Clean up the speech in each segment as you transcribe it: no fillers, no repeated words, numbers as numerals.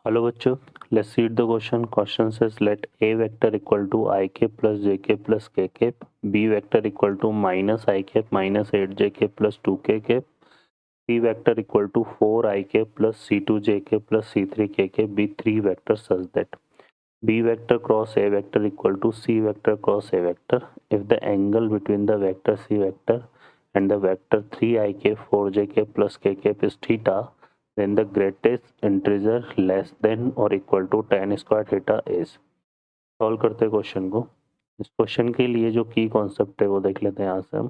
Hello बच्चों, let's see the question. Question says let a vector equal to ik plus jk plus kk, b vector equal to minus ik minus 8jk plus 2kk, c vector equal to 4ik plus c2jk plus c3kk be three vectors such that b vector cross a vector equal to c vector cross a vector if the angle between the vector c vector and the vector 3ik 4jk plus kk is theta, then the greatest integer less than or equal to tan square theta is. Solve करते हैं question को. इस question के लिए जो की concept है वो देख लेते हैं. यहाँ से हम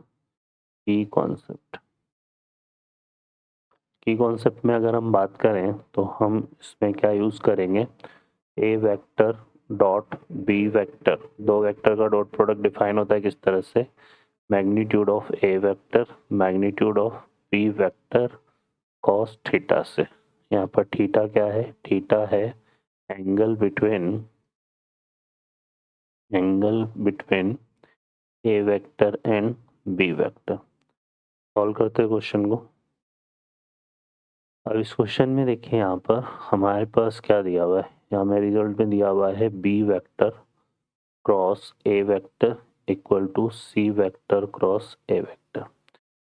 की कॉन्सेप्ट में अगर हम बात करें तो हम इसमें क्या यूज़ करेंगे. A vector dot B vector, दो वेक्टर का डॉट प्रोडक्ट डिफाइन होता है किस तरह से, magnitude of A vector magnitude of B vector cos theta से. यहाँ पर थीटा क्या है, थीटा है angle between A vector and B vector. Solve करते हैं क्वेश्चन को. अब इस क्वेश्चन में देखिए यहाँ पर हमारे पास क्या दिया हुआ है. यहाँ में रिजल्ट में दिया हुआ है B vector cross A vector equal to C vector cross A vector.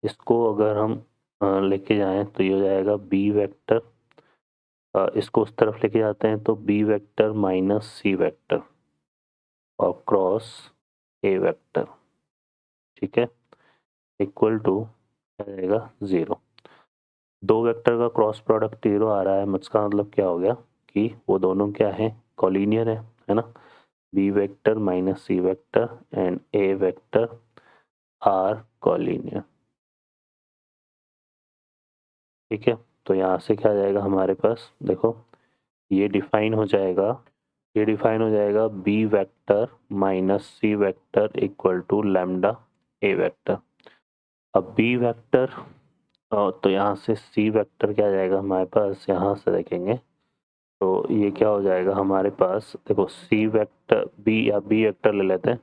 इसको अगर हम लेके जाएं तो ये हो जाएगा बी वेक्टर, इसको उस तरफ लेके जाते हैं तो B vector minus C vector और क्रॉस ए वेक्टर, ठीक है, इक्वल टू आ जाएगा 0. दो वेक्टर का क्रॉस प्रोडक्ट 0 आ रहा है, इसका मतलब क्या हो गया कि वो दोनों क्या है, कॉलिनियर है ना. B vector minus C vector and A vector are collinear, ठीक है. तो यहाँ से क्या आ जाएगा हमारे पास, देखो ये डिफाइन हो जाएगा B vector minus C vector equal to lambda A vector. अब बी वेक्टर तो यहाँ से सी वेक्टर क्या आ जाएगा हमारे पास, यहाँ से देखेंगे तो ये क्या हो जाएगा हमारे पास, देखो सी वेक्टर बी या बी वेक्टर ले लेते हैं.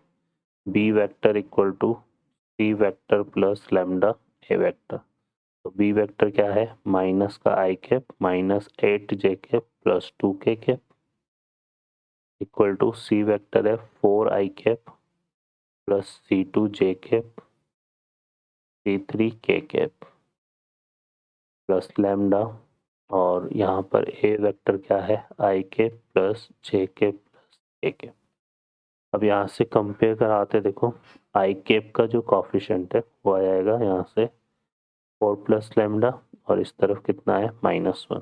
B vector equal to C vector plus lambda A vector. तो बी वेक्टर क्या है, माइनस का I cap minus 8 J cap plus 2 K cap equal to C vector है 4 I cap plus C2 J cap C3 K cap plus lambda, और यहाँ पर ए vector क्या है आई cap plus J cap plus A cap. अब यहाँ से compare कराते, देखो आई कैप का जो कॉफिशेंट है वो आ जाएगा यहाँ से 4 प्लस लैम्डा और इस तरफ कितना है -1.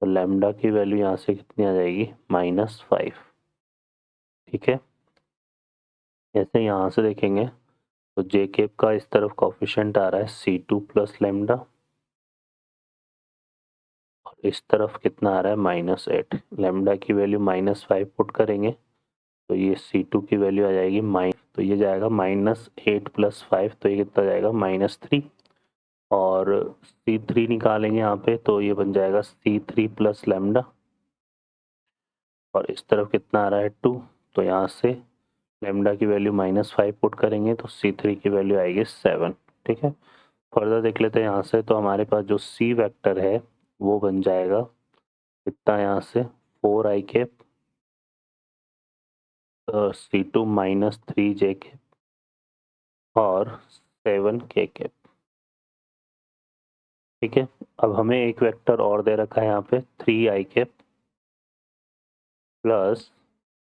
तो लैम्डा की वैल्यू यहाँ से कितनी आ जाएगी -5, ठीक है. ऐसे यहाँ से देखेंगे तो जे केप का इस तरफ कॉफिशेंट आ रहा है C2 प्लस लैम्डा और इस तरफ कितना आ रहा है -8. लैम्डा की वैल्यू -5 पुट करेंगे तो ये C2 की वैल्यू आ जाएगी तो ये जाएगा -8 प्लस 5, तो ये कितना जाएगा -3. और C3 निकालेंगे यहाँ पे तो ये बन जाएगा C3 प्लस लैम्डा और इस तरफ कितना आ रहा है 2. तो यहाँ से लैम्डा की वैल्यू -5 पुट करेंगे तो C3 की वैल्यू आएगी 7, ठीक है. फर्दर देख लेते हैं यहाँ से, तो हमारे पास जो सी वेक्टर है वो बन जाएगा कितना यहाँ से 4 I cap C2 minus 3 J cap और 7 के कैप, ठीक है. अब हमें एक वेक्टर और दे रखा है यहाँ पे 3 आई कैप प्लस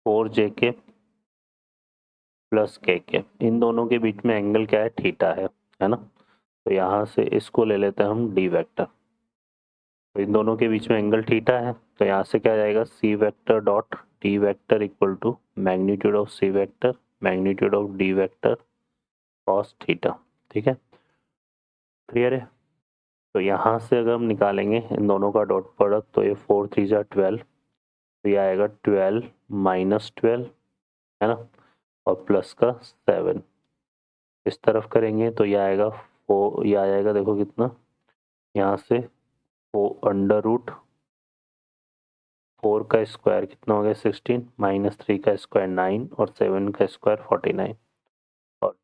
4 जे कैप प्लस के कैप. इन दोनों के बीच में एंगल क्या है, थीटा है ना. तो यहाँ से इसको ले लेते हैं हम डी वेक्टर. तो इन दोनों के बीच में एंगल थीटा है तो यहाँ से क्या जाएगा C vector dot D vector equal to magnitude of C vector magnitude of D vector cos theta, ठीक है. क्लियर है. तो यहाँ से अगर हम निकालेंगे इन दोनों का डॉट प्रोडक्ट तो ये 4 3 जा 12, तो ये आएगा 12 माइनस 12 है ना, और प्लस का 7. इस तरफ करेंगे तो ये आएगा 4, ये आ जाएगा देखो कितना यहाँ से 4 का स्क्वायर कितना हो गया 16 -3 का स्क्वायर 9 और 7 का स्क्वायर 49. और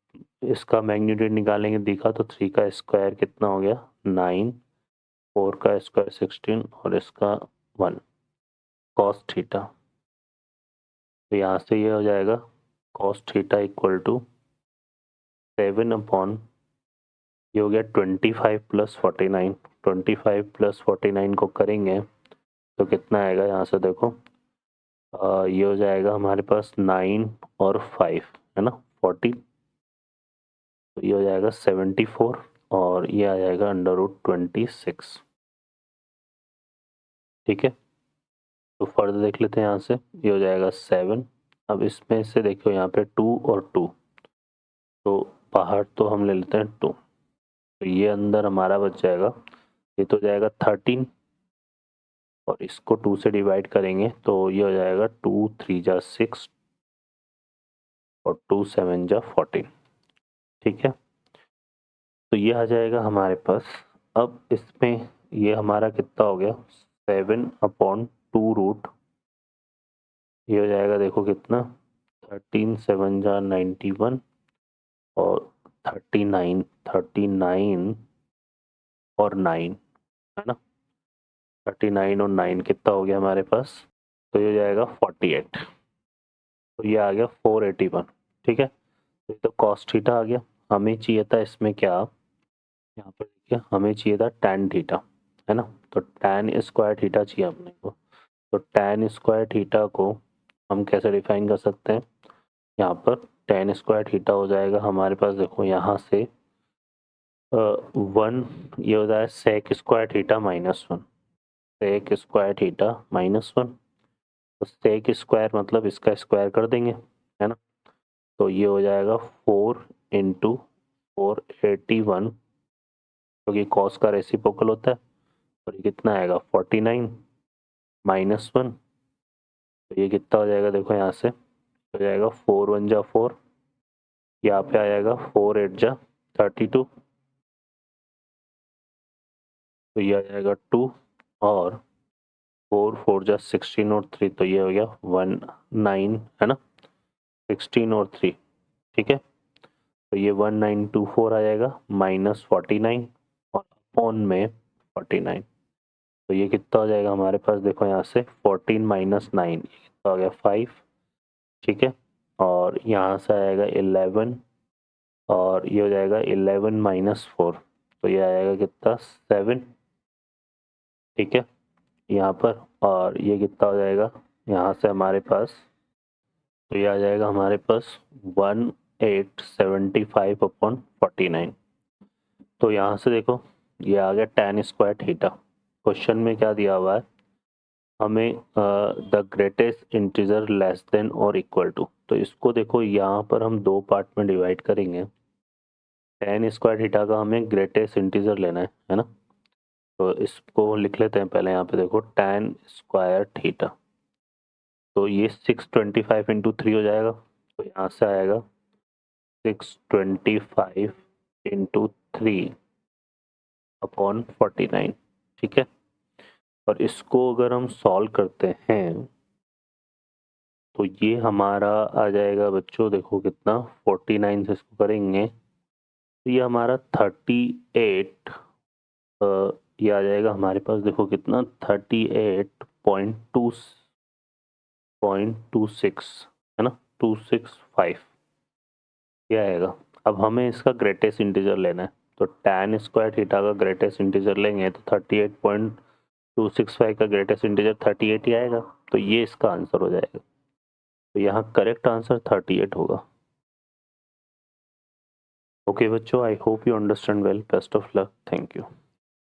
इसका मैग्नीट्यूड निकालेंगे दिखा तो 3 का स्क्वायर कितना हो गया 9, 4 का स्क्वायर 16 और इसका 1. Cos theta. तो यहाँ से ये हो जाएगा cos theta equal to 7 upon, ये हो गया 25 प्लस 49, 25 प्लस 49 को करेंगे तो कितना आएगा, यहाँ से देखो ये हो जाएगा हमारे पास 9 और 5 है ना 40, तो ये हो जाएगा 74 और ये आ जाएगा √26। ठीक है, तो फर्दर देख लेते हैं यहाँ से, ये हो जाएगा 7। अब इसमें से देखो यहाँ पे 2 और 2, तो बाहर तो हम ले लेते हैं 2, तो ये अंदर हमारा बच जाएगा, ये तो जाएगा 13 और इसको 2 से डिवाइड करेंगे तो ये हो जाएगा 2 3 जा 6 और 2 7 जा 14। ठीक है, तो ये आ जाएगा हमारे पास। अब इसमें ये हमारा कितना हो गया 7 अपॉन 2 रूट, ये हो जाएगा देखो कितना 13 7 जा 91 और 39 और 9 है ना, 39 और 9 कितना हो गया हमारे पास, तो ये हो जाएगा 48, तो ये आ गया 481। ठीक है, तो ये तो कॉस थीटा आ गया। हमें चाहिए था इसमें क्या, यहाँ पर देखिए हमें चाहिए था tan थीटा है ना, तो tan स्क्वायर थीटा चाहिए अपने को, तो tan स्क्वायर थीटा को हम कैसे डिफाइन कर सकते हैं, यहाँ पर tan स्क्वायर थीटा हो जाएगा हमारे पास, देखो यहाँ से 1, ये हो जाएगा sec square theta -1, sec square theta -1, तो सेक स्क्वायर मतलब इसका स्क्वायर कर देंगे है ना, तो ये हो जाएगा 4 इंटू 481, क्योंकि कॉस का रेसिप्रोकल होता है, और ये कितना आएगा 49 -1, तो ये कितना हो जाएगा देखो यहाँ से हो जाएगा 4 1 जा 4, यहाँ पे आ जाएगा 4 8 जा 32, तो ये आ जाएगा 2 और 4 4 जा 16 और 3, तो ये हो गया 19 है ना, 16 और 3। ठीक है, तो ये 1924 आ जाएगा -49 और अपॉन में 49, तो ये कितना हो जाएगा हमारे पास, देखो यहाँ से 14 -9, ये कितना हो गया 5। ठीक है, और यहाँ से आएगा 11 और ये हो जाएगा 11 -4, तो ये आएगा कितना 7। ठीक है, यहाँ पर, और ये कितना हो जाएगा यहाँ से हमारे पास, तो ये आ जाएगा हमारे पास 1875 अपॉन 49। तो यहाँ से देखो ये आ गया tan स्क्वायर थीटा। क्वेश्चन में क्या दिया हुआ है हमें, the greatest integer less than और इक्वल टू, तो इसको देखो यहाँ पर हम दो पार्ट में डिवाइड करेंगे। tan स्क्वायर थीटा का हमें ग्रेटेस्ट इंटीजर लेना है ना, तो इसको लिख लेते हैं पहले। यहाँ पे देखो tan स्क्वायर थीटा, तो ये 625 इंटू 3 हो जाएगा, तो यहाँ से आएगा 625 इंटू 3 अपॉन 49। ठीक है, और इसको अगर हम सॉल्व करते हैं तो ये हमारा आ जाएगा बच्चों, देखो कितना 49 से इसको करेंगे तो ये हमारा 38, ये आ जाएगा हमारे पास, देखो कितना 38.26 है ना, 265 ये आएगा। अब हमें इसका ग्रेटेस्ट इंटीजर लेना है, तो tan स्क्वायर थीटा का ग्रेटेस्ट इंटीजर लेंगे तो 38.265 का ग्रेटेस्ट इंटीजर 38 ही आएगा, तो ये इसका आंसर हो जाएगा। तो यहाँ करेक्ट आंसर 38 होगा। ओके बच्चों, I hope you understand well, best of luck, thank you.